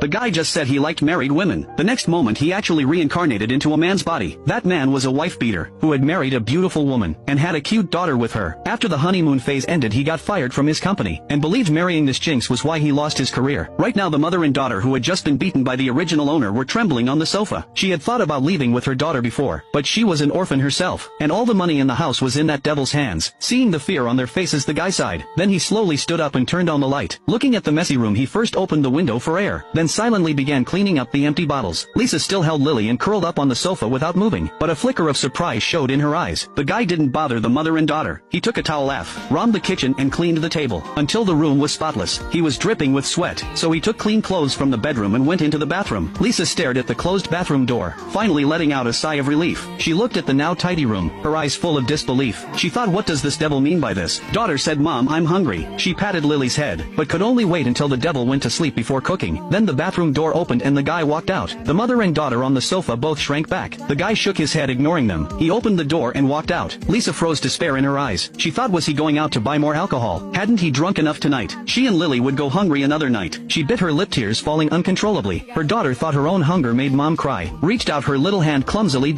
The guy just said he liked married women. The next moment he actually reincarnated into a man's body. That man was a wife-beater, who had married a beautiful woman, and had a cute daughter with her. After the honeymoon phase ended he got fired from his company, and believed marrying this jinx was why he lost his career. Right now the mother and daughter who had just been beaten by the original owner were trembling on the sofa. She had thought about leaving with her daughter before, but she was an orphan herself, and all the money in the house was in that devil's hands. Seeing the fear on their faces the guy sighed. Then he slowly stood up and turned on the light. Looking at the messy room he first opened the window for air, then silently began cleaning up the empty bottles. Lisa still held Lily and curled up on the sofa without moving, but a flicker of surprise showed in her eyes. The guy didn't bother the mother and daughter. He took a towel off, roamed the kitchen and cleaned the table, until the room was spotless. He was dripping with sweat, so he took clean clothes from the bedroom and went into the bathroom. Lisa stared at the closed bathroom door, finally letting out a sigh of relief. She looked at the now tidy room, her eyes full of disbelief. She thought, what does this devil mean by this? Daughter said, Mom, I'm hungry. She patted Lily's head, but could only wait until the devil went to sleep before cooking. Then the bathroom door opened and the guy walked out. The mother and daughter on the sofa both shrank back. The guy shook his head ignoring them. He opened the door and walked out. Lisa froze despair in her eyes. She thought, was he going out to buy more alcohol? Hadn't he drunk enough tonight? She and Lily would go hungry another night. She bit her lip, tears falling uncontrollably. Her daughter thought her own hunger made Mom cry, reached out her little hand clumsily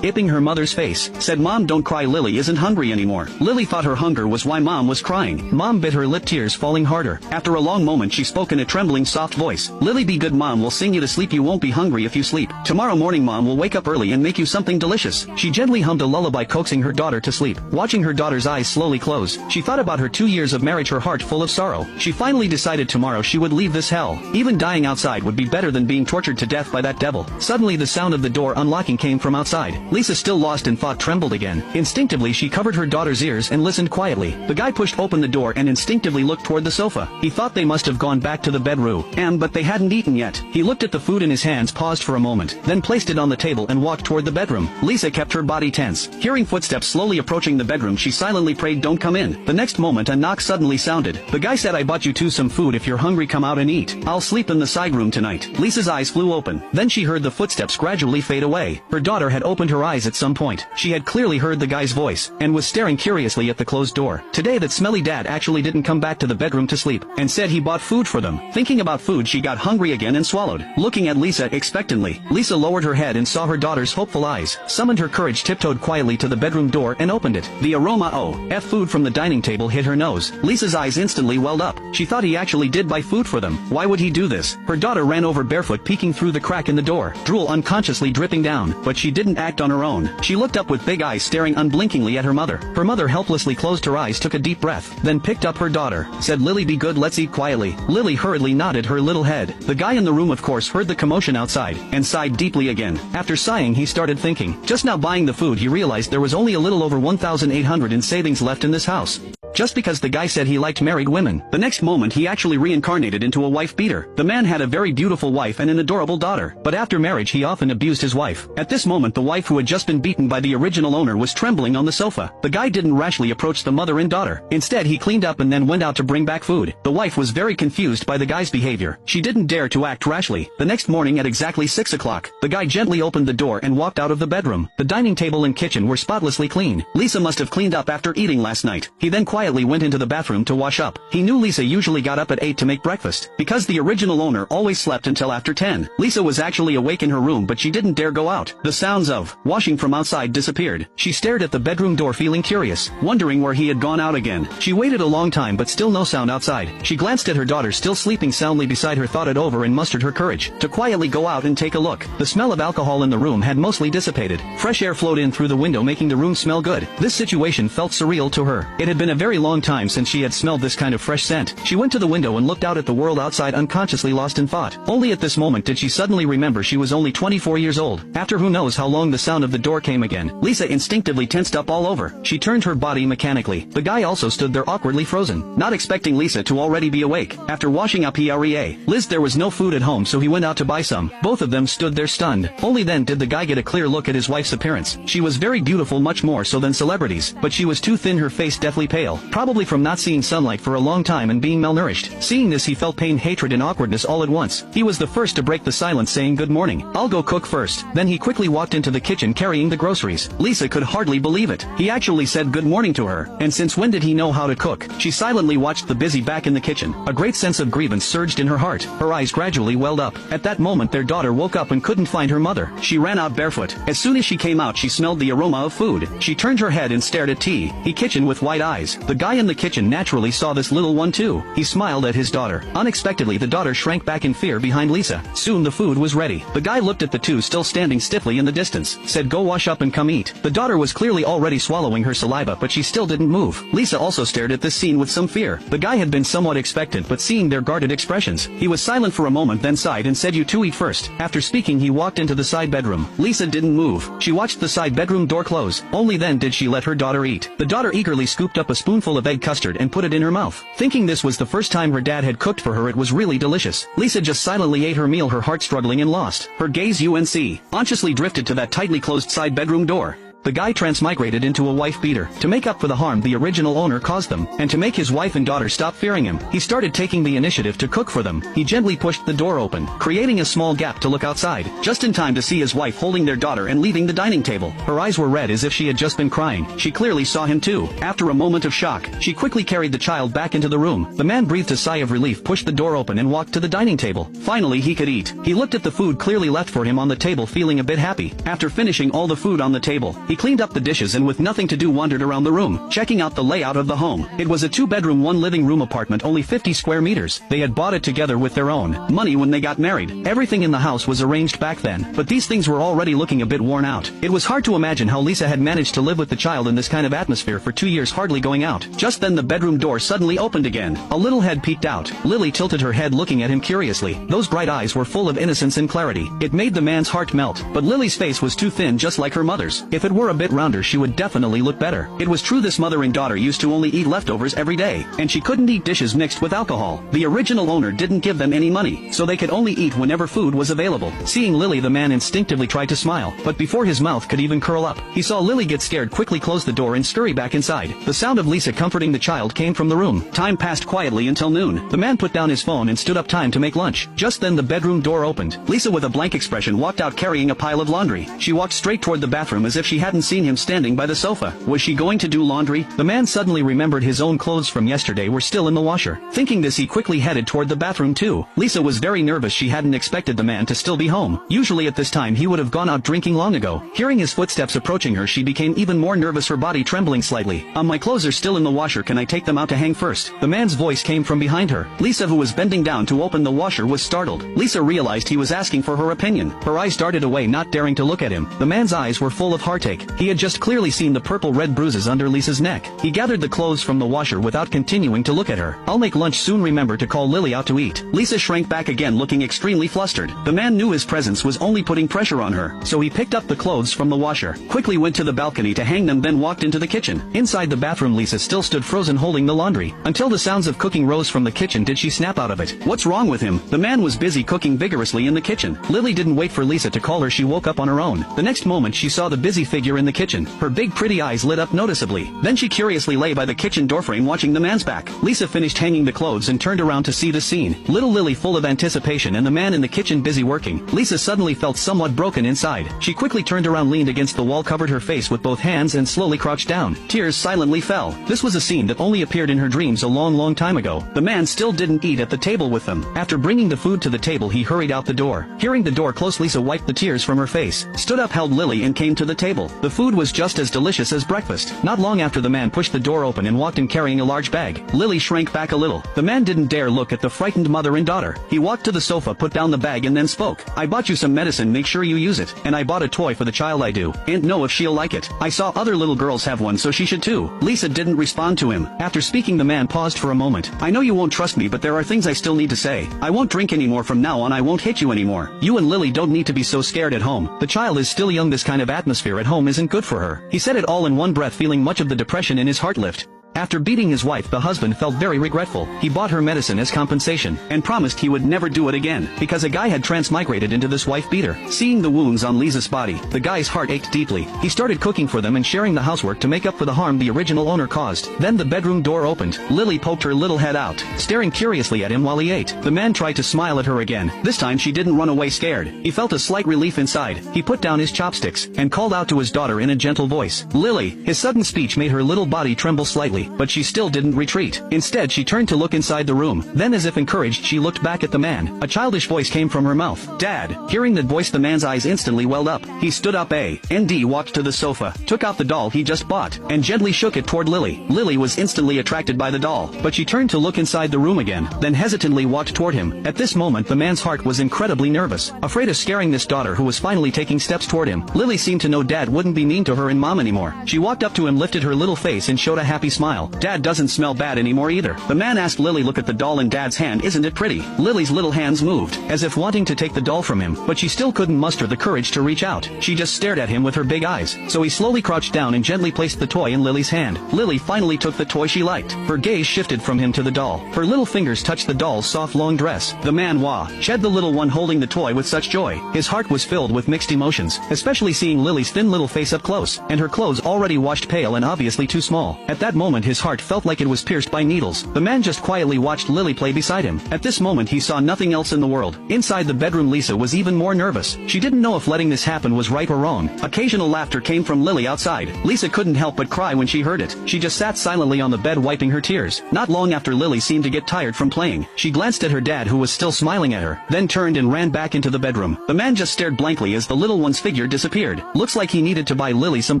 ipping her mother's face, said, Mom, don't cry, Lily isn't hungry anymore. Lily thought her hunger was why Mom was crying. Mom bit her lip, tears falling harder. After a long moment she spoke in a trembling soft voice, Lily, be good, Mom will sing you to sleep, you won't be hungry if you sleep. Tomorrow morning Mom will wake up early and make you something delicious. She gently hummed a lullaby coaxing her daughter to sleep. Watching her daughter's eyes slowly close, she thought about her 2 years of marriage, her heart full of sorrow. She finally decided tomorrow she would leave this hell. Even dying outside would be better than being tortured to death by that devil. Suddenly the sound of the door unlocking came from outside. Lisa, still lost in thought, trembled again. Instinctively she covered her daughter's ears and listened quietly. The guy pushed open the door and instinctively looked toward the sofa. He thought they must have gone back to the bedroom, but they hadn't eaten yet. He looked at the food in his hands, paused for a moment, then placed it on the table and walked toward the bedroom. Lisa kept her body tense. Hearing footsteps slowly approaching the bedroom she silently prayed, don't come in. The next moment a knock suddenly sounded. The guy said, I bought you two some food, if you're hungry come out and eat. I'll sleep in the side room tonight. Lisa's eyes flew open. Then she heard the footsteps gradually fade away. Her daughter had opened her eyes at some point. She had clearly heard the guy's voice, and was staring curiously at the closed door. Today that smelly dad actually didn't come back to the bedroom to sleep, and said he bought food for them. Thinking about food she got hungry again and swallowed. Looking at Lisa expectantly, Lisa lowered her head and saw her daughter's hopeful eyes, summoned her courage, tiptoed quietly to the bedroom door and opened it. The aroma of food from the dining table hit her nose. Lisa's eyes instantly welled up. She thought he actually did buy food for them. Why would he do this? Her daughter ran over barefoot, peeking through the crack in the door, drool unconsciously dripping down, but she didn't act on her own. She looked up with big eyes staring unblinkingly at her mother. Her mother helplessly closed her eyes, took a deep breath, then picked up her daughter, said, Lily, be good, let's eat quietly. Lily hurriedly nodded her little head. The guy in the room of course heard the commotion outside, and sighed deeply again. After sighing he started thinking. Just now buying the food he realized there was only a little over 1,800 in savings left in this house. Just because the guy said he liked married women. The next moment he actually reincarnated into a wife-beater. The man had a very beautiful wife and an adorable daughter, but after marriage he often abused his wife. At this moment the wife who had just been beaten by the original owner was trembling on the sofa. The guy didn't rashly approach the mother and daughter. Instead he cleaned up and then went out to bring back food. The wife was very confused by the guy's behavior. She didn't dare to act rashly. The next morning at exactly 6 o'clock, the guy gently opened the door and walked out of the bedroom. The dining table and kitchen were spotlessly clean. Lisa must have cleaned up after eating last night. He then quietly went into the bathroom to wash up. He knew Lisa usually got up at 8 to make breakfast, because the original owner always slept until after 10. Lisa was actually awake in her room, but she didn't dare go out. The sounds of washing from outside disappeared. She stared at the bedroom door feeling curious, wondering where he had gone out again. She waited a long time but still no sound outside. She glanced at her daughter still sleeping soundly beside her, thought it over and mustered her courage to quietly go out and take a look. The smell of alcohol in the room had mostly dissipated. Fresh air flowed in through the window making the room smell good. This situation felt surreal to her. It had been a very long time since she had smelled this kind of fresh scent. She went to the window and looked out at the world outside, unconsciously lost in thought. Only at this moment did she suddenly remember she was only 24 years old. After who knows how long the sound of the door came again. Lisa instinctively tensed up all over. She turned her body mechanically. The guy also stood there awkwardly frozen, not expecting Lisa to already be awake. After washing up he realized there was no food at home, so he went out to buy some. Both of them stood there stunned. Only then did the guy get a clear look at his wife's appearance. She was very beautiful, much more so than celebrities, but she was too thin, her face deathly pale. probably from not seeing sunlight for a long time and being malnourished. Seeing this, he felt pain, hatred and awkwardness all at once. He was the first to break the silence, saying, "Good morning. I'll go cook first." Then he quickly walked into the kitchen carrying the groceries. Lisa could hardly believe it. He actually said good morning to her, and since when did he know how to cook? She silently watched the busy back in the kitchen. A great sense of grievance surged in her heart. Her eyes gradually welled up. At that moment their daughter woke up and couldn't find her mother. She ran out barefoot. As soon as she came out, she smelled the aroma of food. She turned her head and stared at the kitchen with wide eyes. The guy in the kitchen naturally saw this little one too. He smiled at his daughter. Unexpectedly, the daughter shrank back in fear behind Lisa. Soon the food was ready. The guy looked at the two still standing stiffly in the distance, said, "Go wash up and come eat." The daughter was clearly already swallowing her saliva, but she still didn't move. Lisa also stared at this scene with some fear. The guy had been somewhat expectant, but seeing their guarded expressions, he was silent for a moment, then sighed and said, "You two eat first." After speaking, he walked into the side bedroom. Lisa didn't move. She watched the side bedroom door close. Only then did she let her daughter eat. The daughter eagerly scooped up a spoonful of egg custard and put it in her mouth. Thinking this was the first time her dad had cooked for her, it was really delicious. Lisa just silently ate her meal, her heart struggling and lost. Her gaze unconsciously drifted to that tightly closed side bedroom door. The guy transmigrated into a wife-beater. To make up for the harm the original owner caused them, and to make his wife and daughter stop fearing him, he started taking the initiative to cook for them. He gently pushed the door open, creating a small gap to look outside, just in time to see his wife holding their daughter and leaving the dining table. Her eyes were red as if she had just been crying. She clearly saw him too. After a moment of shock, she quickly carried the child back into the room. The man breathed a sigh of relief, pushed the door open and walked to the dining table. Finally he could eat. He looked at the food clearly left for him on the table, feeling a bit happy. After finishing all the food on the table, he cleaned up the dishes and with nothing to do wandered around the room, checking out the layout of the home. It was a 2-bedroom 1-living-room apartment, only 50 square meters. They had bought it together with their own money when they got married. Everything in the house was arranged back then, but these things were already looking a bit worn out. It was hard to imagine how Lisa had managed to live with the child in this kind of atmosphere for 2 years, hardly going out. Just then the bedroom door suddenly opened again. A little head peeked out. Lily tilted her head, looking at him curiously. Those bright eyes were full of innocence and clarity. It made the man's heart melt, but Lily's face was too thin, just like her mother's. If it were a bit rounder, she would definitely look better. It was true, this mother and daughter used to only eat leftovers every day, and she couldn't eat dishes mixed with alcohol. The original owner didn't give them any money, so they could only eat whenever food was available. Seeing Lily, the man instinctively tried to smile, but before his mouth could even curl up, he saw Lily get scared, quickly close the door and scurry back inside. The sound of Lisa comforting the child came from the room. Time passed quietly until noon. The man put down his phone and stood up, time to make lunch. Just then the bedroom door opened. Lisa, with a blank expression, walked out carrying a pile of laundry. She walked straight toward the bathroom as if she hadn't seen him standing by the sofa. Was she going to do laundry? The man suddenly remembered his own clothes from yesterday were still in the washer. Thinking this, he quickly headed toward the bathroom too. Lisa was very nervous. She hadn't expected the man to still be home. Usually at this time he would have gone out drinking long ago. Hearing his footsteps approaching her, she became even more nervous, her body trembling slightly. My clothes are still in the washer. Can I take them out to hang first?" The man's voice came from behind her. Lisa, who was bending down to open the washer, was startled. Lisa realized he was asking for her opinion. Her eyes darted away, not daring to look at him. The man's eyes were full of heartache. He had just clearly seen the purple-red bruises under Lisa's neck. He gathered the clothes from the washer without continuing to look at her. "I'll make lunch soon. Remember to call Lily out to eat." Lisa shrank back again, looking extremely flustered. The man knew his presence was only putting pressure on her, so he picked up the clothes from the washer, quickly went to the balcony to hang them, then walked into the kitchen. Inside the bathroom, Lisa still stood frozen, holding the laundry. Until the sounds of cooking rose from the kitchen did she snap out of it. What's wrong with him? The man was busy cooking vigorously in the kitchen. Lily didn't wait for Lisa to call her. She woke up on her own. The next moment she saw the busy figure in the kitchen. Her big pretty eyes lit up noticeably. Then she curiously lay by the kitchen doorframe watching the man's back. Lisa finished hanging the clothes and turned around to see the scene. Little Lily full of anticipation and the man in the kitchen busy working. Lisa suddenly felt somewhat broken inside. She quickly turned around, leaned against the wall, covered her face with both hands and slowly crouched down. Tears silently fell. This was a scene that only appeared in her dreams a long time ago. The man still didn't eat at the table with them. After bringing the food to the table, he hurried out the door. Hearing the door close, Lisa wiped the tears from her face, stood up, held Lily and came to the table. The food was just as delicious as breakfast. Not long after, the man pushed the door open and walked in carrying a large bag. Lily shrank back a little. The man didn't dare look at the frightened mother and daughter. He walked to the sofa, put down the bag and then spoke. "I bought you some medicine, make sure you use it. And I bought a toy for the child, I do. And know if she'll like it. I saw other little girls have one, so she should too." Lisa didn't respond to him. After speaking, the man paused for a moment. "I know you won't trust me, but there are things I still need to say. I won't drink anymore from now on. I won't hit you anymore. You and Lily don't need to be so scared at home. The child is still young. This kind of atmosphere at home isn't good for her." He said it all in one breath, feeling much of the depression in his heart lift. After beating his wife, the husband felt very regretful. He bought her medicine as compensation, and promised he would never do it again, because a guy had transmigrated into this wife beater. Seeing the wounds on Lisa's body, the guy's heart ached deeply. He started cooking for them and sharing the housework to make up for the harm the original owner caused. Then the bedroom door opened. Lily poked her little head out, staring curiously at him while he ate. The man tried to smile at her again. This time she didn't run away scared. He felt a slight relief inside. He put down his chopsticks, and called out to his daughter in a gentle voice, "Lily." His sudden speech made her little body tremble slightly, but she still didn't retreat. Instead she turned to look inside the room. Then, as if encouraged, she looked back at the man. A childish voice came from her mouth. "Dad." Hearing that voice, the man's eyes instantly welled up. He stood up and walked to the sofa, took out the doll he just bought, and gently shook it toward Lily. Lily was instantly attracted by the doll, but she turned to look inside the room again, then hesitantly walked toward him. At this moment the man's heart was incredibly nervous, afraid of scaring this daughter who was finally taking steps toward him. Lily seemed to know Dad wouldn't be mean to her and Mom anymore. She walked up to him, lifted her little face and showed a happy smile. "Dad doesn't smell bad anymore either." The man asked Lily, "Look at the doll in Dad's hand, isn't it pretty?" Lily's little hands moved, as if wanting to take the doll from him, but she still couldn't muster the courage to reach out. She just stared at him with her big eyes. So he slowly crouched down and gently placed the toy in Lily's hand. Lily finally took the toy she liked. Her gaze shifted from him to the doll. Her little fingers touched the doll's soft long dress. The man shed the little one holding the toy with such joy. His heart was filled with mixed emotions, especially seeing Lily's thin little face up close, and her clothes already washed pale and obviously too small. At that moment his heart felt like it was pierced by needles. The man just quietly watched Lily play beside him. At this moment he saw nothing else in the world. Inside the bedroom Lisa was even more nervous. She didn't know if letting this happen was right or wrong. Occasional laughter came from Lily outside. Lisa couldn't help but cry when she heard it. She just sat silently on the bed wiping her tears. Not long after, Lily seemed to get tired from playing. She glanced at her dad, who was still smiling at her, then turned and ran back into the bedroom. The man just stared blankly as the little one's figure disappeared. Looks like he needed to buy Lily some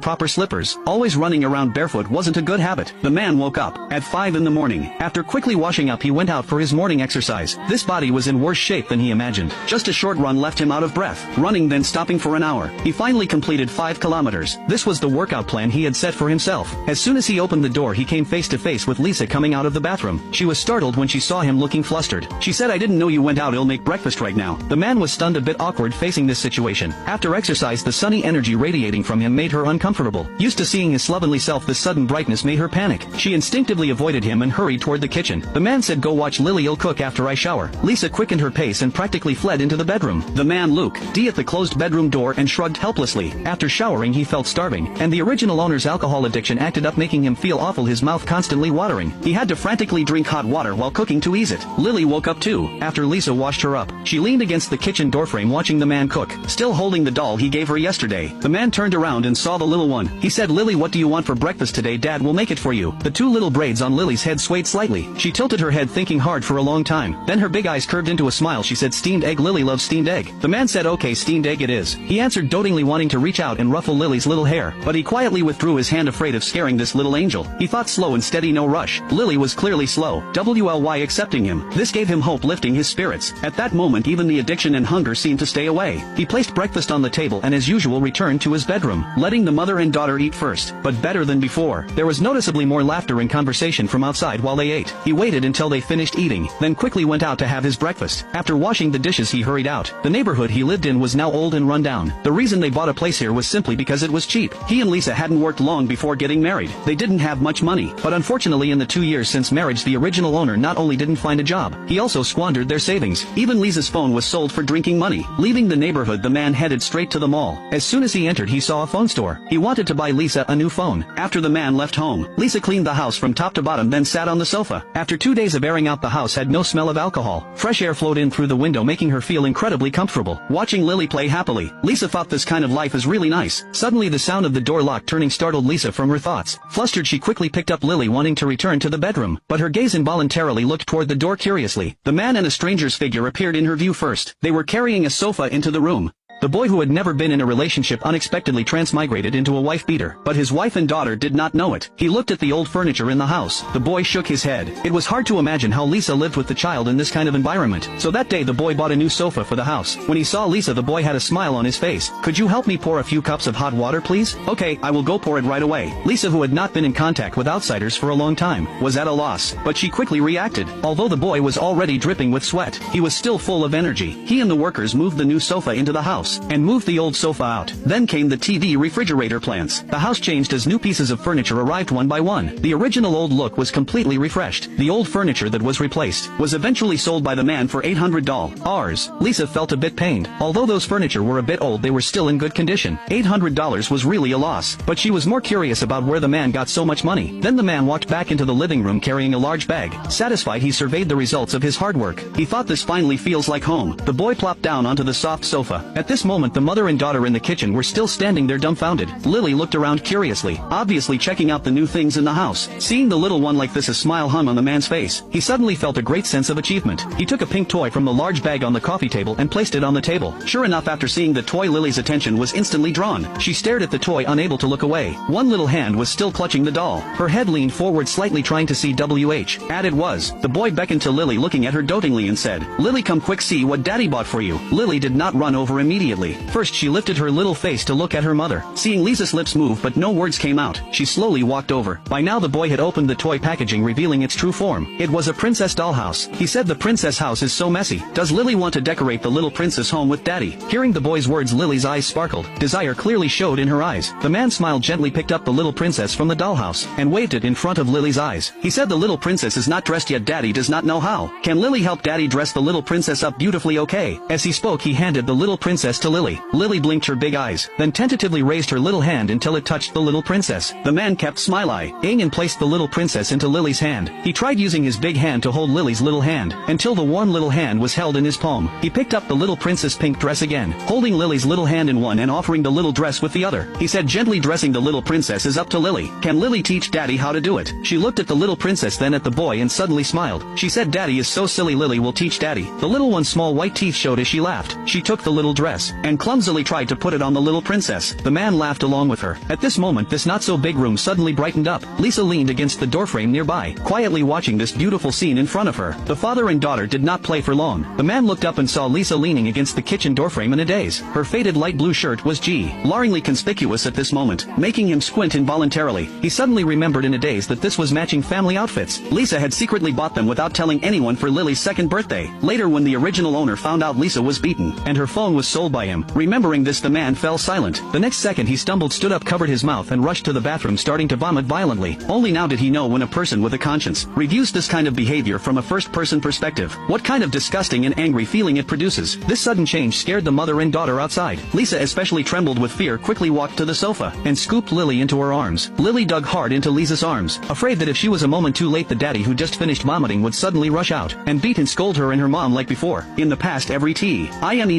proper slippers. Always running around barefoot wasn't a good habit. The man woke up at 5 in the morning. After quickly washing up, he went out for his morning exercise. This body was in worse shape than he imagined. Just a short run left him out of breath, running then stopping for an hour. He finally completed 5 kilometers. This was the workout plan he had set for himself. As soon as he opened the door, he came face to face with Lisa coming out of the bathroom. She was startled when she saw him looking flustered. She said, "I didn't know you went out. I'll make breakfast right now." The man was stunned, a bit awkward facing this situation. After exercise, the sunny energy radiating from him made her uncomfortable. Used to seeing his slovenly self, this sudden brightness made her panic. She instinctively avoided him and hurried toward the kitchen. The man said, "Go watch Lily, I'll cook after I shower." Lisa quickened her pace and practically fled into the bedroom. The man looked at the closed bedroom door and shrugged helplessly. After showering he felt starving, and the original owner's alcohol addiction acted up, making him feel awful, his mouth constantly watering. He had to frantically drink hot water while cooking to ease it. Lily woke up too. After Lisa washed her up, she leaned against the kitchen doorframe watching the man cook, still holding the doll he gave her yesterday. The man turned around and saw the little one. He said, "Lily, what do you want for breakfast today? Dad will make it for you." The 2 little braids on Lily's head swayed slightly. She tilted her head, thinking hard for a long time. Then her big eyes curved into a smile. She said, "Steamed egg. Lily loves steamed egg." The man said, "Okay, steamed egg it is." He answered dotingly, wanting to reach out and ruffle Lily's little hair, but he quietly withdrew his hand, afraid of scaring this little angel. He thought, slow and steady, no rush. Lily was clearly slow, accepting him. This gave him hope, lifting his spirits. At that moment even the addiction and hunger seemed to stay away. He placed breakfast on the table and as usual returned to his bedroom, letting the mother and daughter eat first. But better than before, there was noticeably more laughter and conversation from outside while they ate. He waited until they finished eating, then quickly went out to have his breakfast. After washing the dishes he hurried out. The neighborhood he lived in was now old and run down. The reason they bought a place here was simply because it was cheap. He and Lisa hadn't worked long before getting married. They didn't have much money, but unfortunately in the 2 years since marriage the original owner not only didn't find a job, he also squandered their savings. Even Lisa's phone was sold for drinking money. Leaving the neighborhood, the man headed straight to the mall. As soon as he entered he saw a phone store. He wanted to buy Lisa a new phone. After the man left home, Lisa cleaned the house from top to bottom, then sat on the sofa. After 2 days of airing out, the house had no smell of alcohol. Fresh air flowed in through the window, making her feel incredibly comfortable. Watching Lily play happily, Lisa thought this kind of life is really nice. Suddenly the sound of the door lock turning startled Lisa from her thoughts. Flustered, she quickly picked up Lily, wanting to return to the bedroom, but her gaze involuntarily looked toward the door curiously. The man and a stranger's figure appeared in her view first. They were carrying a sofa into the room. The boy, who had never been in a relationship, unexpectedly transmigrated into a wife beater, but his wife and daughter did not know it. He looked at the old furniture in the house. The boy shook his head. It was hard to imagine how Lisa lived with the child in this kind of environment. So that day the boy bought a new sofa for the house. When he saw Lisa, the boy had a smile on his face. "Could you help me pour a few cups of hot water, please?" "Okay, I will go pour it right away." Lisa, who had not been in contact with outsiders for a long time, was at a loss, but she quickly reacted. Although the boy was already dripping with sweat, he was still full of energy. He and the workers moved the new sofa into the house. house, and moved the old sofa out. Then came the TV, refrigerator, plants. The house changed as new pieces of furniture arrived one by one. The original old look was completely refreshed. The old furniture that was replaced was eventually sold by the man for $800. Lisa felt a bit pained. Although those furniture were a bit old, they were still in good condition. $800 was really a loss, but she was more curious about where the man got so much money. Then the man walked back into the living room carrying a large bag. Satisfied, he surveyed the results of his hard work. He thought, this finally feels like home. The boy plopped down onto the soft sofa. At this moment, the mother and daughter in the kitchen were still standing there dumbfounded. Lily looked around curiously, obviously checking out the new things in the house. Seeing the little one like this, a smile hung on the man's face. He suddenly felt a great sense of achievement. He took a pink toy from the large bag on the coffee table and placed it on the table. Sure enough, after seeing the toy, Lily's attention was instantly drawn. She stared at the toy, unable to look away. One little hand was still clutching the doll. Her head leaned forward slightly, trying to see WH. It was. The boy beckoned to Lily, looking at her dotingly, and said, "Lily, come quick, see what Daddy bought for you." Lily did not run over immediately. First, she lifted her little face to look at her mother. Seeing Lisa's lips move but no words came out, she slowly walked over. By now the boy had opened the toy packaging, revealing its true form. It was a princess dollhouse. He said, "The princess house is so messy. Does Lily want to decorate the little princess home with Daddy?" Hearing the boy's words, Lily's eyes sparkled. Desire clearly showed in her eyes. The man smiled, gently picked up the little princess from the dollhouse, and waved it in front of Lily's eyes. He said, "The little princess is not dressed yet. Daddy does not know how. Can Lily help Daddy dress the little princess up beautifully, okay?" As he spoke, he handed the little princess to Lily. Lily blinked her big eyes, then tentatively raised her little hand until it touched the little princess. The man kept smile-eyeing and placed the little princess into Lily's hand. He tried using his big hand to hold Lily's little hand, until the warm little hand was held in his palm. He picked up the little princess' pink dress again, holding Lily's little hand in one and offering the little dress with the other. He said, gently, dressing the little princess is up to Lily. Can Lily teach Daddy how to do it? She looked at the little princess, then at the boy, and suddenly smiled. She said, "Daddy is so silly. Lily will teach Daddy." The little one's small white teeth showed as she laughed. She took the little dress and clumsily tried to put it on the little princess. The man laughed along with her. At this moment, this not-so-big room suddenly brightened up. Lisa leaned against the doorframe nearby, quietly watching this beautiful scene in front of her. The father and daughter did not play for long. The man looked up and saw Lisa leaning against the kitchen doorframe in a daze. Her faded light blue shirt was glaringly conspicuous at this moment, making him squint involuntarily. He suddenly remembered in a daze that this was matching family outfits. Lisa had secretly bought them without telling anyone for Lily's second birthday. Later, when the original owner found out Lisa was beaten and her phone was sold by him, remembering this, the man fell silent. The next second he stumbled, stood up, covered his mouth, and rushed to the bathroom, starting to vomit violently. Only now did he know when a person with a conscience reviews this kind of behavior from a first-person perspective, what kind of disgusting and angry feeling it produces. This sudden change scared the mother and daughter outside. Lisa, especially trembled with fear, quickly walked to the sofa and scooped Lily into her arms. Lily dug hard into Lisa's arms, afraid that if she was a moment too late, the daddy who just finished vomiting would suddenly rush out and beat and scold her and her mom like before. In the past, every time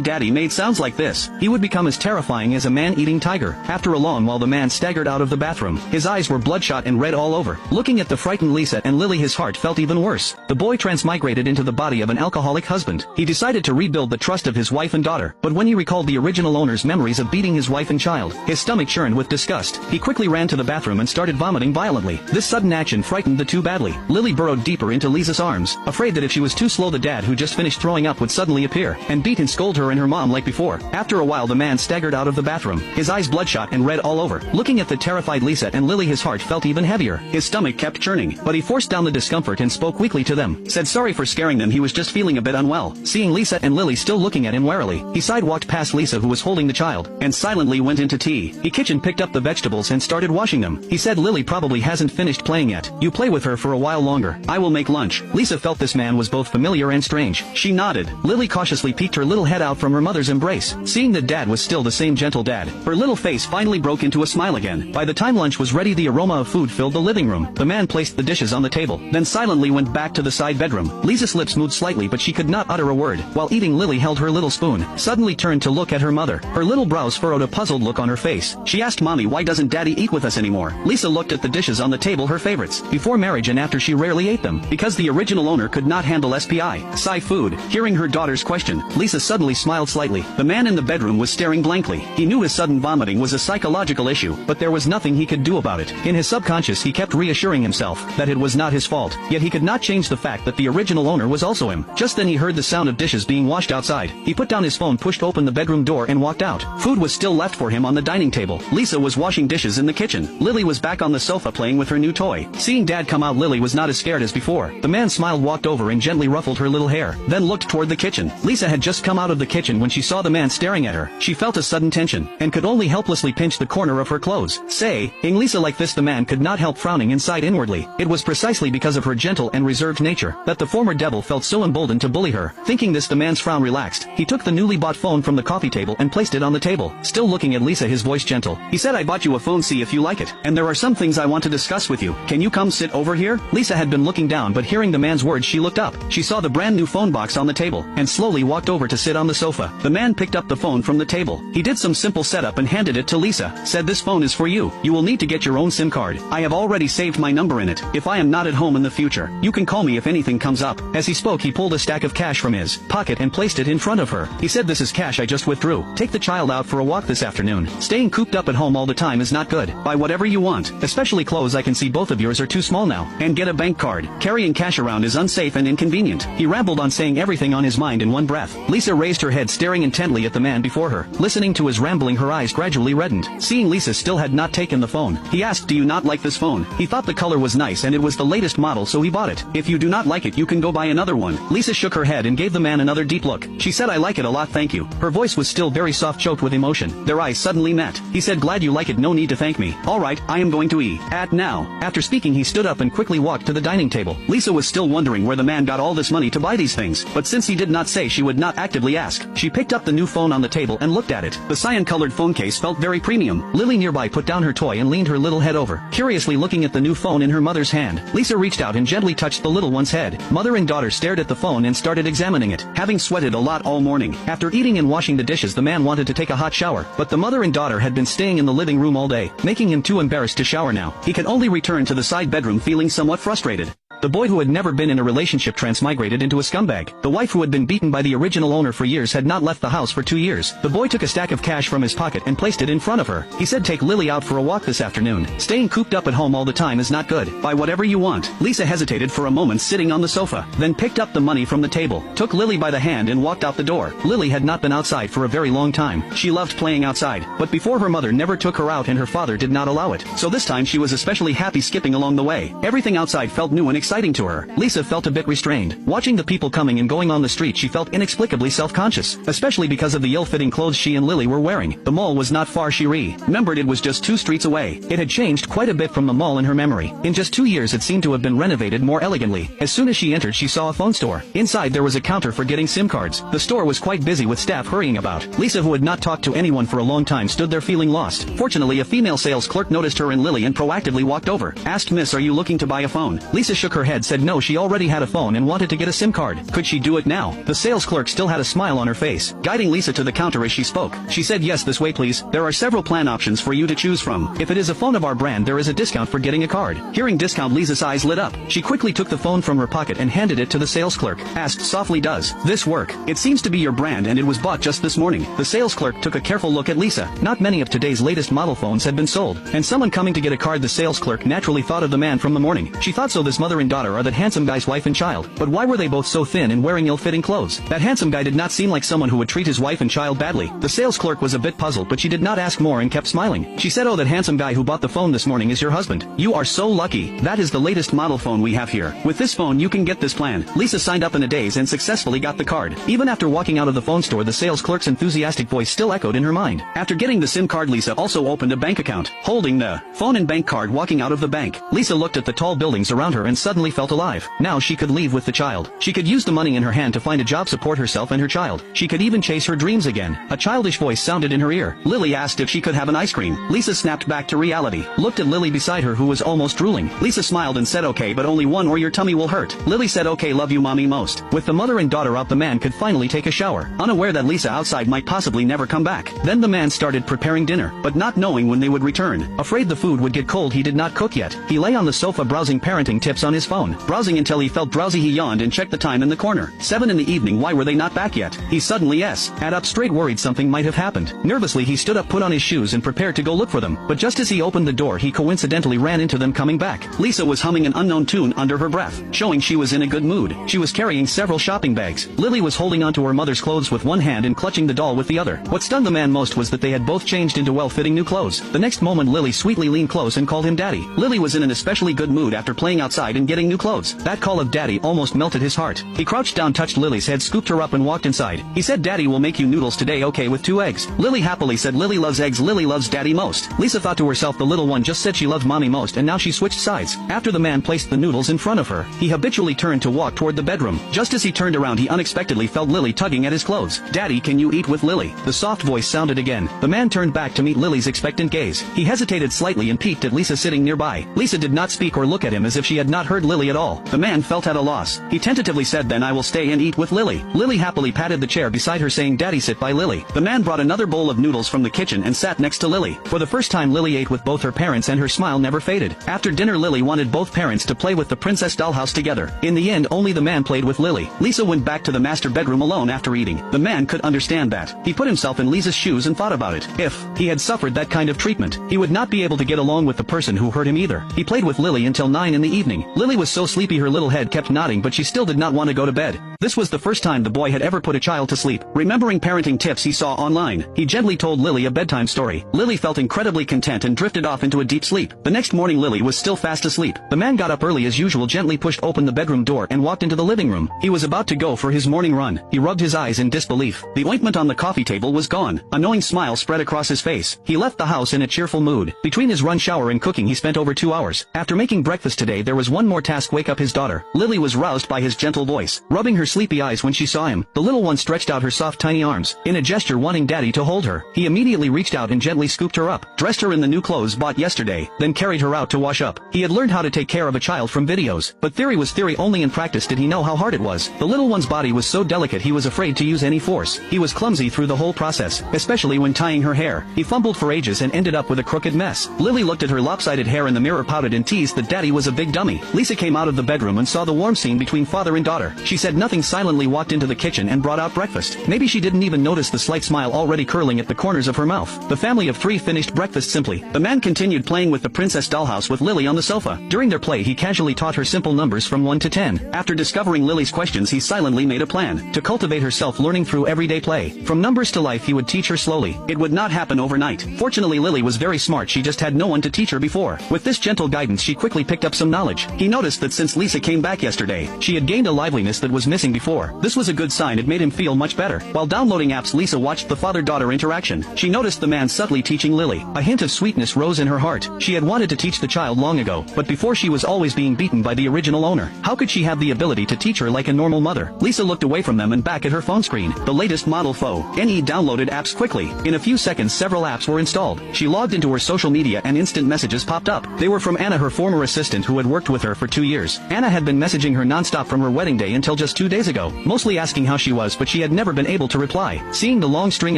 daddy made sounds like this, he would become as terrifying as a man-eating tiger. After a long while, the man staggered out of the bathroom. His eyes were bloodshot and red all over. Looking at the frightened Lisa and Lily, his heart felt even worse. The boy transmigrated into the body of an alcoholic husband. He decided to rebuild the trust of his wife and daughter, but when he recalled the original owner's memories of beating his wife and child, his stomach churned with disgust. He quickly ran to the bathroom and started vomiting violently. This sudden action frightened the two badly. Lily burrowed deeper into Lisa's arms, afraid that if she was too slow, the dad who just finished throwing up would suddenly appear and beat and scold her and her mom like before. After a while, the man staggered out of the bathroom, his eyes bloodshot and red all over. Looking at the terrified Lisa and Lily, his heart felt even heavier. His stomach kept churning, but he forced down the discomfort and spoke weakly to them. Said sorry for scaring them, he was just feeling a bit unwell. Seeing Lisa and Lily still looking at him warily, he sidewalked past Lisa, who was holding the child, and silently went into the kitchen, picked up the vegetables and started washing them. He said, "Lily probably hasn't finished playing yet. You play with her for a while longer. I will make lunch." Lisa felt this man was both familiar and strange. She nodded. Lily cautiously peeked her little head out from her mother's embrace. Seeing that dad was still the same gentle dad, her little face finally broke into a smile again. By the time lunch was ready, the aroma of food filled the living room. The man placed the dishes on the table, then silently went back to the side bedroom. Lisa's lips moved slightly, but she could not utter a word. While eating, Lily held her little spoon, suddenly turned to look at her mother. Her little brows furrowed, a puzzled look on her face. She asked, "Mommy, why doesn't Daddy eat with us anymore?" Lisa looked at the dishes on the table, her favorites. Before marriage and after, she rarely ate them, because the original owner could not handle SPI food. Hearing her daughter's question, Lisa suddenly smiled slightly. The man in the bedroom was staring blankly. He knew his sudden vomiting was a psychological issue, but there was nothing he could do about it. In his subconscious, he kept reassuring himself that it was not his fault, yet he could not change the fact that the original owner was also him. Just then he heard the sound of dishes being washed outside. He put down his phone, pushed open the bedroom door, and walked out. Food was still left for him on the dining table. Lisa was washing dishes in the kitchen. Lily was back on the sofa playing with her new toy. Seeing Dad come out, Lily was not as scared as before. The man smiled, walked over and gently ruffled her little hair, then looked toward the kitchen. Lisa had just come out of the kitchen when she saw the man man staring at her, she felt a sudden tension, and could only helplessly pinch the corner of her clothes. Saying Lisa like this, the man could not help frowning inside inwardly. It was precisely because of her gentle and reserved nature that the former devil felt so emboldened to bully her. Thinking this, the man's frown relaxed. He took the newly bought phone from the coffee table and placed it on the table. Still looking at Lisa, his voice gentle. He said, I bought you a phone, see if you like it. And there are some things I want to discuss with you. Can you come sit over here? Lisa had been looking down, but hearing the man's words she looked up. She saw the brand new phone box on the table, and slowly walked over to sit on the sofa. The man picked up the phone from the table. He did some simple setup and handed it to Lisa. Said, this phone is for you. You will need to get your own SIM card. I have already saved my number in it. If I am not at home in the future, you can call me if anything comes up. As he spoke, he pulled a stack of cash from his pocket and placed it in front of her. He said, this is cash I just withdrew. Take the child out for a walk this afternoon. Staying cooped up at home all the time is not good. Buy whatever you want, especially clothes. I can see both of yours are too small now. And get a bank card. Carrying cash around is unsafe and inconvenient. He rambled on, saying everything on his mind in one breath. Lisa raised her head, staring intently at the man before her. Listening to his rambling, her eyes gradually reddened. Seeing Lisa still had not taken the phone, he asked, do you not like this phone? He thought the color was nice and it was the latest model, so he bought it. If you do not like it, you can go buy another one. Lisa shook her head and gave the man another deep look. She said, I like it a lot, thank you. Her voice was still very soft, choked with emotion. Their eyes suddenly met. He said, glad you like it, no need to thank me. Alright, I am going to eat at now. After speaking, he stood up and quickly walked to the dining table. Lisa was still wondering where the man got all this money to buy these things, but since he did not say, she would not actively ask. She picked up the new phone on the table and looked at it. The cyan-colored phone case felt very premium. Lily nearby put down her toy and leaned her little head over, curiously looking at the new phone in her mother's hand. Lisa reached out and gently touched the little one's head. Mother and daughter stared at the phone and started examining it. Having sweated a lot all morning, after eating and washing the dishes, the man wanted to take a hot shower, but the mother and daughter had been staying in the living room all day, making him too embarrassed to shower now. He could only return to the side bedroom feeling somewhat frustrated. The boy who had never been in a relationship transmigrated into a scumbag. The wife who had been beaten by the original owner for years had not left the house for 2 years. The boy took a stack of cash from his pocket and placed it in front of her. He said, take Lily out for a walk this afternoon. Staying cooped up at home all the time is not good. Buy whatever you want. Lisa hesitated for a moment, sitting on the sofa, then picked up the money from the table, took Lily by the hand and walked out the door. Lily had not been outside for a very long time. She loved playing outside, but before her mother never took her out and her father did not allow it. So this time she was especially happy skipping along the way. Everything outside felt new and exciting to her. Lisa felt a bit restrained. Watching the people coming and going on the street, she felt inexplicably self-conscious, especially because of the ill-fitting clothes she and Lily were wearing. The mall was not far. She remembered it was just 2 streets away. It had changed quite a bit from the mall in her memory. In just 2 years it seemed to have been renovated more elegantly. As soon as she entered, she saw a phone store. Inside there was a counter for getting SIM cards. The store was quite busy with staff hurrying about. Lisa, who had not talked to anyone for a long time, stood there feeling lost. Fortunately, a female sales clerk noticed her and Lily and proactively walked over. Asked, Miss, are you looking to buy a phone? Lisa shook her head, said no, she already had a phone and wanted to get a SIM card. Could she do it now? The sales clerk still had a smile on her face, guiding Lisa to the counter as she spoke. She said, yes, this way please. There are several plan options for you to choose from. If it is a phone of our brand, there is a discount for getting a card. Hearing discount, Lisa's eyes lit up. She quickly took the phone from her pocket and handed it to the sales clerk. Asked softly, does this work? It seems to be your brand and it was bought just this morning. The sales clerk took a careful look at Lisa. Not many of today's latest model phones had been sold, and someone coming to get a card. The sales clerk naturally thought of the man from the morning. She thought, so this mother and daughter are that handsome guy's wife and child. But why were they both so thin and wearing ill-fitting clothes? That handsome guy did not seem like someone who would treat his wife and child badly. The sales clerk was a bit puzzled, but she did not ask more and kept smiling. She said, oh, that handsome guy who bought the phone this morning is your husband. You are so lucky. That is the latest model phone we have here. With this phone you can get this plan. Lisa signed up in a daze and successfully got the card. Even after walking out of the phone store, the sales clerk's enthusiastic voice still echoed in her mind. After getting the SIM card, Lisa also opened a bank account. Holding the phone and bank card, walking out of the bank, Lisa looked at the tall buildings around her and suddenly felt alive. Now she could leave with the child. She could use the money in her hand to find a job, support herself and her child. She could even chase her dreams again. A childish voice sounded in her ear. Lily asked if she could have an ice cream. Lisa snapped back to reality, looked at Lily beside her who was almost drooling. Lisa smiled and said, okay, but only one or your tummy will hurt. Lily said, okay, love you mommy most. With the mother and daughter out, the man could finally take a shower, unaware that Lisa outside might possibly never come back. Then the man started preparing dinner, but not knowing when they would return. Afraid the food would get cold, he did not cook yet. He lay on the sofa browsing parenting tips on his phone. Browsing until he felt drowsy, he yawned and checked the time in the corner. 7 in the evening. Why were they not back yet? He suddenly sat up straight, worried something might have happened. Nervously he stood up, put on his shoes and prepared to go look for them. But just as he opened the door, he coincidentally ran into them coming back. Lisa was humming an unknown tune under her breath, showing she was in a good mood. She was carrying several shopping bags. Lily was holding onto her mother's clothes with one hand and clutching the doll with the other. What stunned the man most was that they had both changed into well-fitting new clothes. The next moment Lily sweetly leaned close and called him daddy. Lily was in an especially good mood after playing outside and getting new clothes. That call of daddy almost melted his heart. He crouched down, touched Lily's head, scooped her up and walked inside. He said, "Daddy will make you noodles today, okay, with 2 eggs." Lily happily said Lily loves eggs, Lily loves daddy most. Lisa thought to herself, the little one just said she loved mommy most, and now she switched sides. After the man placed the noodles in front of her, he habitually turned to walk toward the bedroom. Just as he turned around, he unexpectedly felt Lily tugging at his clothes. "Daddy, can you eat with Lily?" The soft voice sounded again. The man turned back to meet Lily's expectant gaze. He hesitated slightly and peeked at Lisa sitting nearby. Lisa did not speak or look at him, as if she had not heard Lily at all. The man felt at a loss. He tentatively said, "Then I will stay and eat with Lily." Lily happily patted the chair beside her, saying, "Daddy, sit by Lily." The man brought another bowl of noodles from the kitchen and sat next to Lily. For the first time, Lily ate with both her parents, and her smile never faded. After dinner, Lily wanted both parents to play with the princess dollhouse together. In the end, only the man played with Lily. Lisa went back to the master bedroom alone after eating. The man could understand that. He put himself in Lisa's shoes and thought about it. If he had suffered that kind of treatment, he would not be able to get along with the person who hurt him either. He played with Lily until 9 in the evening. Lily was so sleepy her little head kept nodding, but she still did not want to go to bed. This was the first time the boy had ever put a child to sleep. Remembering parenting tips he saw online, he gently told Lily a bedtime story. Lily felt incredibly content and drifted off into a deep sleep. The next morning, Lily was still fast asleep. The man got up early as usual, gently pushed open the bedroom door and walked into the living room. He was about to go for his morning run. He rubbed his eyes in disbelief. The ointment on the coffee table was gone. A knowing smile spread across his face. He left the house in a cheerful mood. Between his run, shower, and cooking, he spent over 2 hours. After making breakfast today, there was one more task: wake up his daughter. Lily was roused by his gentle voice, rubbing her sleepy eyes when she saw him. The little one stretched out her soft tiny arms, in a gesture wanting daddy to hold her. He immediately reached out and gently scooped her up, dressed her in the new clothes bought yesterday, then carried her out to wash up. He had learned how to take care of a child from videos, but theory was theory only. In practice did he know how hard it was. The little one's body was so delicate he was afraid to use any force. He was clumsy through the whole process, especially when tying her hair. He fumbled for ages and ended up with a crooked mess. Lily looked at her lopsided hair in the mirror, pouted, and teased that daddy was a big dummy. Lisa came out of the bedroom and saw the warm scene between father and daughter. She said nothing, silently walked into the kitchen and brought out breakfast. Maybe she didn't even notice the slight smile already curling at the corners of her mouth. The family of 3 finished breakfast simply. The man continued playing with the princess dollhouse with Lily on the sofa. During their play, he casually taught her simple numbers from 1 to 10. After discovering Lily's questions, he silently made a plan to cultivate her self-learning through everyday play. From numbers to life, he would teach her slowly. It would not happen overnight. Fortunately, Lily was very smart. She just had no one to teach her before. With this gentle guidance, she quickly picked up some knowledge. He noticed that since Lisa came back yesterday, she had gained a liveliness that was missing before. This was a good sign. It made him feel much better. While downloading apps, Lisa watched the father-daughter interaction. She noticed the man subtly teaching Lily. A hint of sweetness rose in her heart. She had wanted to teach the child long ago, but before she was always being beaten by the original owner. How could she have the ability to teach her like a normal mother? Lisa looked away from them and back at her phone screen. The latest model NE downloaded apps quickly. In a few seconds, several apps were installed. She logged into her social media and instant messages popped up. They were from Anna, her former assistant who had worked with her for 2 years. Anna had been messaging her nonstop from her wedding day until just 2 days ago, mostly asking how she was, but she had never been able to reply. Seeing the long string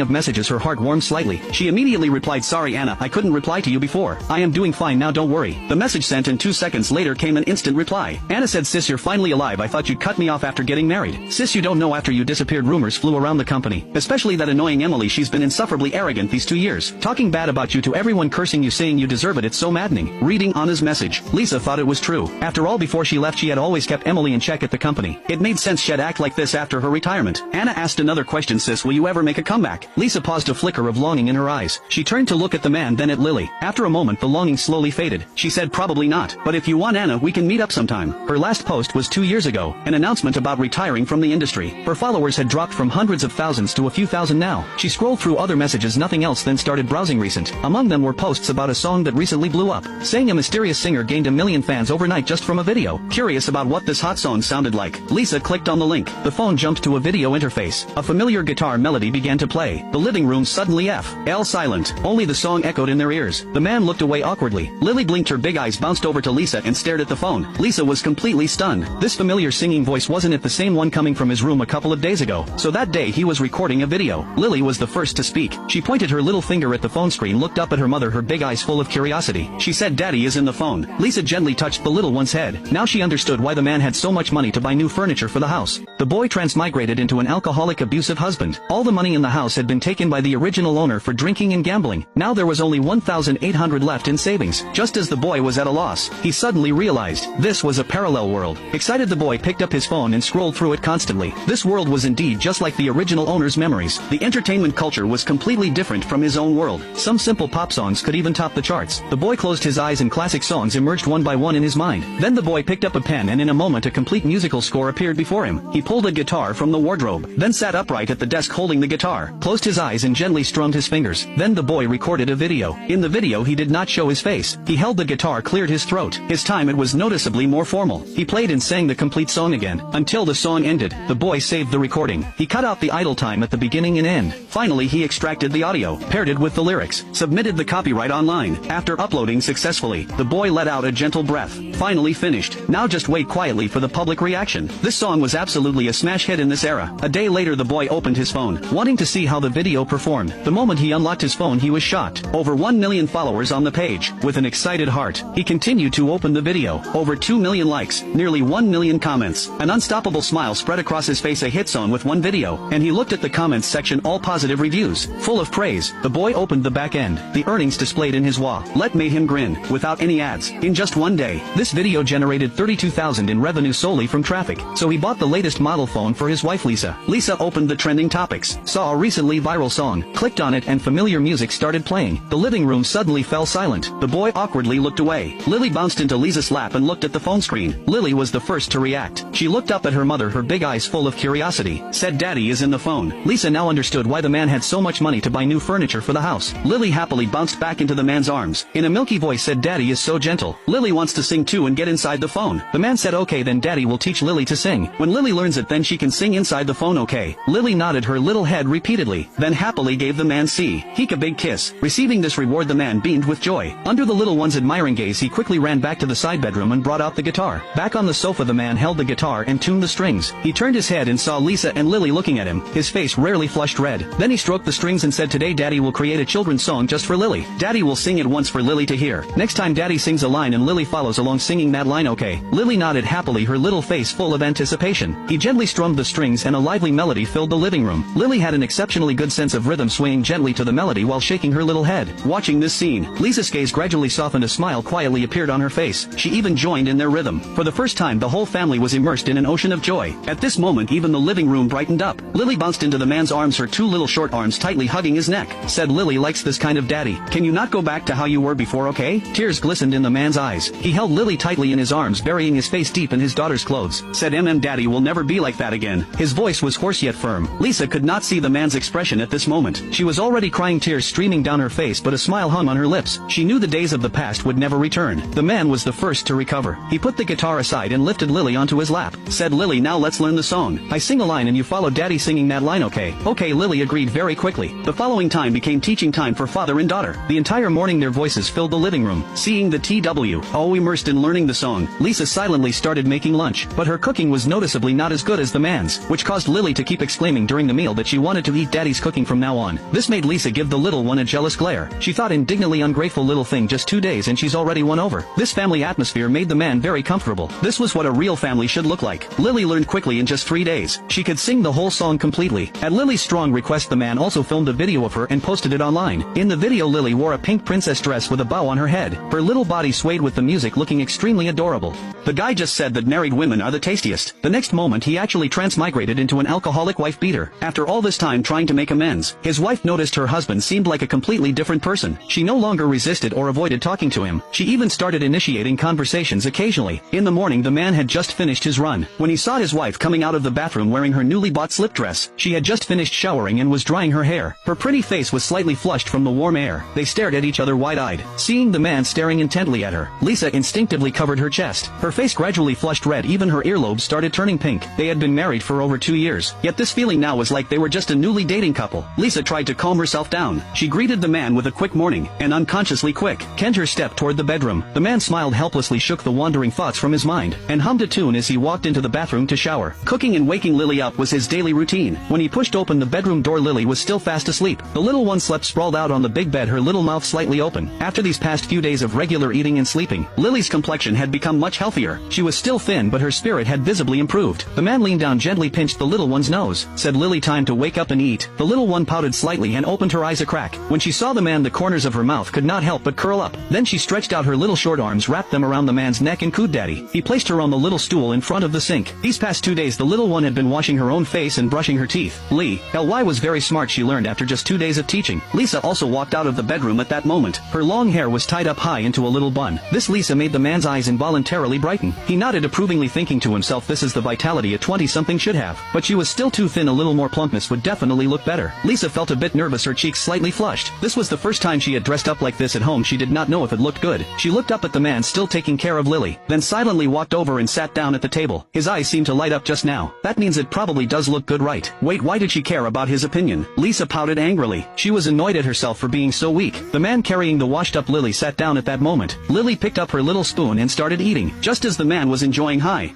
of messages, her heart warmed slightly. She immediately replied, "Sorry Anna, I couldn't reply to you before. I am doing fine now, don't worry." The message sent, and 2 seconds later came an instant reply. Anna said, "Sis, you're finally alive. I thought you'd cut me off after getting married. Sis, you don't know, after you disappeared, rumors flew around the company. Especially that annoying Emily. She's been insufferably arrogant these 2 years. Talking bad about you to everyone, cursing you, saying you deserve it. It's so maddening." Reading Anna's message, Lisa thought it was true. After all, before she left, she had always kept Emily in check at the company. It made sense she'd act like this after her retirement. Anna asked another question, "Sis, will you ever make a comeback?" Lisa paused, a flicker of longing in her eyes. She turned to look at the man, then at Lily. After a moment, the longing slowly faded. She said, "Probably not. But if you want, Anna, we can meet up sometime." Her last post was 2 years ago, an announcement about retiring from the industry. Her followers had dropped from hundreds of thousands to a few thousand now. She scrolled through other messages, nothing else, then started browsing recent. Among them were posts about a song that recently blew up, saying a mysterious singer gained 1 million fans overnight just from a video. Curious about what this hot song sounded like, Lisa clicked on the link. The phone jumped to a video interface. A familiar guitar melody began to play. The living room suddenly fell silent. Only the song echoed in their ears. The man looked away awkwardly. Lily blinked, her big eyes bounced over to Lisa and stared at the phone. Lisa was completely stunned. This familiar singing voice, wasn't it the same one coming from his room a couple of days ago? So that day he was recording a video. Lily was the first to speak. She pointed her little finger at the phone screen, looked up at her mother, her big eyes full of curiosity. She said, "Daddy is in the phone." Lisa gently touched the little one's head. Now she understood why the man had so much money to buy new furniture for the house. The boy transmigrated into an alcoholic, abusive husband. All the money in the house had been taken by the original owner for drinking and gambling. Now there was only $1,800 left in savings. Just as the boy was at a loss, he suddenly realized this was a parallel world. Excited, the boy picked up his phone and scrolled through it constantly. This world was indeed just like the original owner's memories. The entertainment culture was completely different from his own world. Some simple pop songs could even top the charts. The boy closed his eyes and classic songs emerged one by one in his mind. Then Then the boy picked up a pen and in a moment a complete musical score appeared before him. He pulled a guitar from the wardrobe, then sat upright at the desk holding the guitar, closed his eyes and gently strummed his fingers. Then the boy recorded a video. In the video he did not show his face. He held the guitar, cleared his throat. His time it was noticeably more formal. He played and sang the complete song again. Until the song ended, the boy saved the recording. He cut out the idle time at the beginning and end. Finally he extracted the audio, paired it with the lyrics, submitted the copyright online. After uploading successfully, the boy let out a gentle breath. Finally finished. Now just wait quietly for the public reaction. This song was absolutely a smash hit in this era. A day later the boy opened his phone, wanting to see how the video performed. The moment he unlocked his phone he was shocked. Over 1 million followers on the page. With an excited heart, he continued to open the video. Over 2 million likes, nearly 1 million comments. An unstoppable smile spread across his face. A hit song with one video. And he looked at the comments section, all positive reviews, full of praise. The boy opened the back end. The earnings displayed in his wallet made him grin, without any ads. In just one day, this video generated $32,000 in revenue solely from traffic. So he bought the latest model phone for his wife Lisa. Lisa opened the trending topics, saw a recently viral song, clicked on it and familiar music started playing. The living room suddenly fell silent. The boy awkwardly looked away. Lily bounced into Lisa's lap and looked at the phone screen. Lily was the first to react. She looked up at her mother, her big eyes full of curiosity, said Daddy is in the phone. Lisa now understood why the man had so much money to buy new furniture for the house. Lily happily bounced back into the man's arms. In a milky voice said Daddy is so gentle. Lily wants to sing too and get inside the phone. The man said okay then Daddy will teach Lily to sing. When Lily learns it then she can sing inside the phone. Okay. Lily nodded her little head repeatedly, then happily gave the man a big kiss. Receiving this reward the man beamed with joy. Under the little one's admiring gaze he quickly ran back to the side bedroom and brought out the guitar. Back on the sofa the man held the guitar and tuned the strings. He turned his head and saw Lisa and Lily looking at him. His face rarely flushed red. Then he stroked the strings and said today Daddy will create a children's song just for Lily. Daddy will sing it once for Lily to hear. Next time Daddy sings a line and Lily follows along singing that line. Okay. Lily nodded happily, her little face full of anticipation. He gently strummed the strings and a lively melody filled the living room. Lily had an exceptionally good sense of rhythm, swaying gently to the melody while shaking her little head. Watching this scene, Lisa's gaze gradually softened, a smile quietly appeared on her face. She even joined in their rhythm. For the first time the whole family was immersed in an ocean of joy. At this moment even the living room brightened up. Lily bounced into the man's arms, her two little short arms tightly hugging his neck. Said Lily likes this kind of daddy. Can you not go back to how you were before, okay? Tears glistened in the man's eyes. He held Lily tightly in his arms, burying his face deep in his daughter's clothes. Said Daddy will never be like that again. His voice was hoarse yet firm. Lisa could not see the man's expression at this moment. She was already crying, tears streaming down her face, but a smile hung on her lips. She knew the days of the past would never return. The man was the first to recover. He put the guitar aside and lifted Lily onto his lap. Said Lily, now let's learn the song. I sing a line and you follow Daddy singing that line, okay? Okay, Lily agreed very quickly. The following time became teaching time for father and daughter. The entire morning their voices filled the living room. Seeing the TW, all immersed in learning the song, Lisa silently started making lunch, but her cooking was noticeably not as good as the man's, which caused Lily to keep exclaiming during the meal that she wanted to eat Daddy's cooking from now on. This made Lisa give the little one a jealous glare. She thought, indignantly, ungrateful little thing, just 2 days and she's already won over. This family atmosphere made the man very comfortable. This was what a real family should look like. Lily learned quickly in just 3 days. She could sing the whole song completely. At Lily's strong request the man also filmed a video of her and posted it online. In the video Lily wore a pink princess dress with a bow on her head. Her little body swayed with the music, looking extremely adorable. The guy just said that married women are the tastiest. The next moment he actually transmigrated into an alcoholic wife beater. After all this time trying to make amends, his wife noticed her husband seemed like a completely different person. She no longer resisted or avoided talking to him. She even started initiating conversations occasionally. In the morning the man had just finished his run. When he saw his wife coming out of the bathroom wearing her newly bought slip dress, she had just finished showering and was drying her hair. Her pretty face was slightly flushed from the warm air. They stared at each other wide-eyed. Seeing the man staring intently at her, Lisa instinctively covered her chest. Her face gradually flushed red, even her earlobes started turning pink. They had been married for over 2 years, yet this feeling now was like they were just a newly dating couple. Lisa tried to calm herself down. She greeted the man with a quick morning, and unconsciously kenned her step toward the bedroom. The man smiled helplessly, shook the wandering thoughts from his mind, and hummed a tune as he walked into the bathroom to shower. Cooking and waking Lily up was his daily routine. When he pushed open the bedroom door, Lily was still fast asleep. The little one slept sprawled out on the big bed, her little mouth slightly open. After these past few days of regular eating and sleeping, Lily's complexion had become much healthier. She was still thin, but her spirit had visibly improved. The man leaned down, gently pinched the little one's nose. Said, Lily, time to wake up and eat. The little one pouted slightly and opened her eyes a crack. When she saw the man, the corners of her mouth could not help but curl up. Then she stretched out her little short arms, wrapped them around the man's neck and cooed Daddy. He placed her on the little stool in front of the sink. These past 2 days the little one had been washing her own face and brushing her teeth. Ly was very smart, she learned after just 2 days of teaching. Lisa also walked out of the bedroom at that moment. Her long hair was tied up high into a little bun. This Lisa made the man's eyes involuntarily brighten. He nodded approvingly, thinking to himself, this is the vitality a 20-something should have. But she was still too thin. A little more plumpness would definitely look better. Lisa felt a bit nervous, her cheeks slightly flushed. This was the first time she had dressed up like this at home. She did not know if it looked good. She looked up at the man still taking care of Lily, then silently walked over and sat down at the table. His eyes seemed to light up just now. That means it probably does look good, right? Wait, why did she care about his opinion? Lisa pouted angrily. She was annoyed at herself for being so weak. The man carrying the washed-up Lily sat down at that moment. Lily picked up her little spoon and started eating. Just as the man was enjoying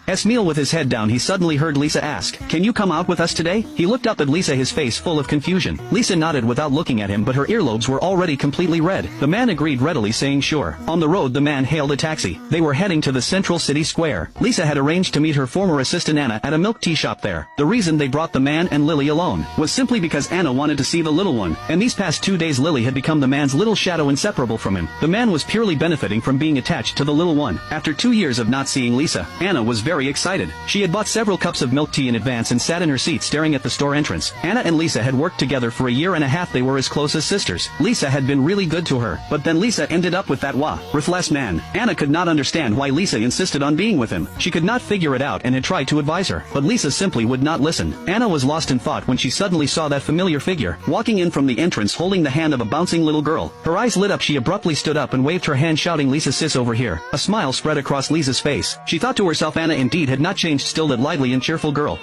his meal with his head down, he suddenly heard Lisa ask, "Can you come out with us today?" He looked up at Lisa, his face full of confusion. Lisa nodded without looking at him, but her earlobes were already completely red. The man agreed readily, saying sure. On the road, the man hailed a taxi. They were heading to the central city square. Lisa had arranged to meet her former assistant Anna at a milk tea shop there. The reason they brought the man and Lily alone was simply because Anna wanted to see the little one, and these past 2 days Lily had become the man's little shadow, inseparable from him. The man was purely benefiting from being attached to the little one. After 2 years of not seeing Lisa, Anna was very excited. She had bought several cups of milk tea in advance and sat in her seat staring at the store entrance. Anna and Lisa had worked together for a year and a half. They were as close as sisters. Lisa had been really good to her, but then Lisa ended up with that worthless man. Anna could not understand why Lisa insisted on being with him. She could not figure it out and had tried to advise her, but Lisa simply would not listen. Anna was lost in thought when she suddenly saw that familiar figure walking in from the entrance holding the hand of a bouncing little girl. Her eyes lit up. She abruptly stood up and waved her hand, shouting, "Lisa, sis, over here." A smile spread across Lisa's face. She thought to herself, Anna indeed had not changed, still that lively and cheerful girl.